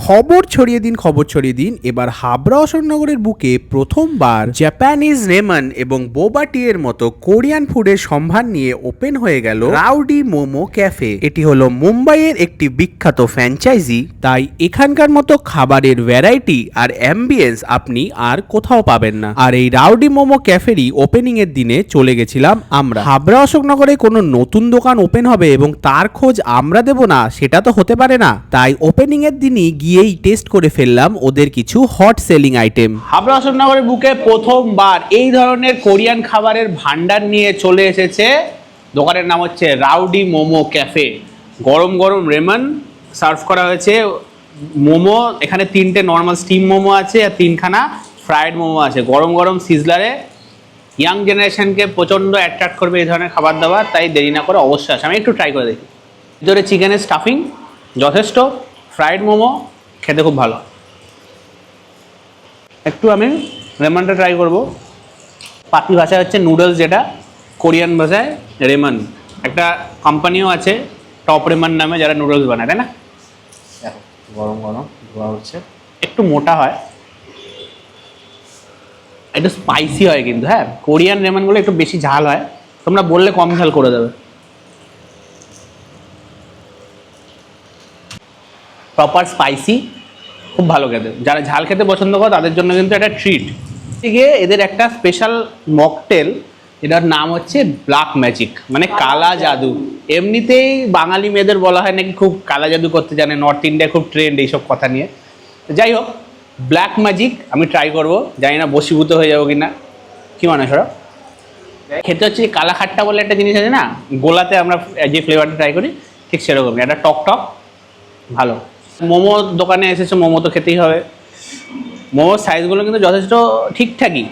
খবর ছড়িয়ে দিন এবার হাবড়া অশোকনগরের বুকে প্রথমবার জাপানিজ রেমন এবং বোবা টি এর মতো কোরিয়ান ফুডের সম্ভার নিয়ে ওপেন হয়ে গেল রাউডি মোমো ক্যাফে। এটি হলো মুম্বাইয়ের একটি বিখ্যাত ফ্র্যাঞ্চাইজি, তাই এখানকার মতো খাবারের ভ্যারাইটি আর অ্যাম্বিয়েন্স আপনি আর কোথাও পাবেন না। আর এই রাউডি মোমো ক্যাফেরই ওপেনিং এর দিনে চলে গেছিলাম আমরা। হাবড়া অশোকনগরে কোনো নতুন দোকান ওপেন হবে এবং তার খোঁজ আমরা দেব না, সেটা তো হতে পারে না। তাই ওপেনিং এর দিনই গিয়েই টেস্ট করে ফেললাম ওদের কিছু হট সেলিং আইটেম। হাবড়া অশোকনগরের বুকে প্রথমবার এই ধরনের কোরিয়ান খাবারের ভান্ডার নিয়ে চলে এসেছে। দোকানের নাম হচ্ছে রাউডি মোমো ক্যাফে। গরম গরম রেমন সার্ভ করা হয়েছে। মোমো এখানে 3টে নর্মাল স্টিম মোমো আছে আর 3খানা ফ্রাইড মোমো আছে। গরম গরম সিজলারে ইয়াং জেনারেশনকে প্রচণ্ড অ্যাট্রাক্ট করবে এই ধরনের খাবার দাবার, তাই দেরি না করে অবশ্যই আসে। আমি একটু ট্রাই করে দেখি। ভিতরে চিকেনের স্টাফিং যথেষ্ট, ফ্রাইড মোমো খেতে খুব ভালো। একটু আমি রেমনটা ট্রাই করব। পাতি ভাষায় হচ্ছে নুডলস, যেটা কোরিয়ান ভাষায় রেমন। একটা কোম্পানিও আছে টপ রেমন নামে, যারা নুডলস বানায়, তাই না? দেখো গরম গরম ধোয়া হচ্ছে। একটু মোটা হয়, একটু স্পাইসি হয় কিন্তু। হ্যাঁ, কোরিয়ান রেমনগুলো একটু বেশি ঝাল হয়, তোমরা বললে কম ঝাল করে দেবে। প্রপার স্পাইসি, খুব ভালো খেতে। যারা ঝাল খেতে পছন্দ করে তাদের জন্য কিন্তু একটা ট্রিট। গিয়ে এদের একটা স্পেশাল মকটেল, এটার নাম হচ্ছে ব্ল্যাক ম্যাজিক, মানে কালা জাদু। এমনিতেই বাঙালি মেয়েদের বলা হয় নাকি খুব কালা জাদু করতে জানে, নর্থ ইন্ডিয়া খুব ট্রেন্ড এইসব কথা নিয়ে। যাই হোক, ব্ল্যাক ম্যাজিক আমি ট্রাই করব, জানি না বশীভূত হয়ে যাবো কিনা। কি মনে হয় সরব? খেতে হচ্ছে কালা খাট্টা বলে একটা জিনিস আছে না, গোলাতে আমরা যে ফ্লেভারটা ট্রাই করি ঠিক সেরকমই, একটা টক টক ভালো। মোমো দোকানে এসেছে, মোমো তো খেতেই হবে। মোমোর সাইজগুলো কিন্তু যথেষ্ট ঠিকঠাকই,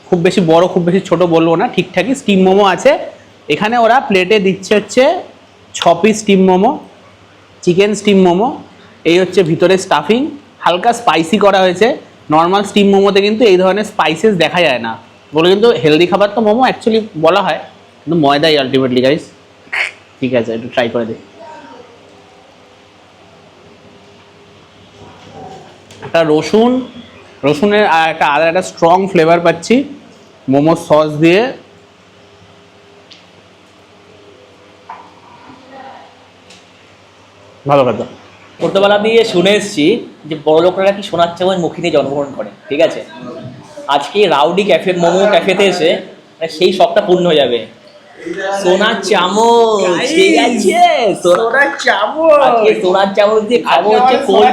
খুব বেশি বড় খুব বেশি ছোট বলবো না, ঠিকঠাকই। স্টিম মোমো আছে এখানে, ওরা প্লেটে দিচ্ছে হচ্ছে 6 piece steam momo, chicken steam momo. এই হচ্ছে ভিতরে স্টাফিং, হালকা স্পাইসি করা হয়েছে। নর্মাল স্টিম মোমোতে কিন্তু এই ধরনের স্পাইসেস দেখা যায় না বলে কিন্তু হেলদি খাবার তো মোমো অ্যাকচুয়ালি বলা হয়, কিন্তু ময়দাই আলটিমেটলি গাইস। ঠিক আছে, একটু ট্রাই করে দিই। একটা রসুনের আর একটা আদা, একটা স্ট্রং ফ্লেভার পাচ্ছি মোমোর সস দিয়ে। ভালো কথা। ছোটবেলা দিয়ে শুনে এসেছি যে বড় লোকরা কি সোনার চামচ মুখে নিয়ে জন্মগ্রহণ করে, ঠিক আছে? আজকে রাউডি ক্যাফে মোমো ক্যাফেতে এসে সেই শখটা পূর্ণ হয়ে যাবে। সোনার চামচ, ঠিক আছে? সোনার চামচ, আজকে সোনার চামচ দিয়ে খাবো হচ্ছে কোল্ড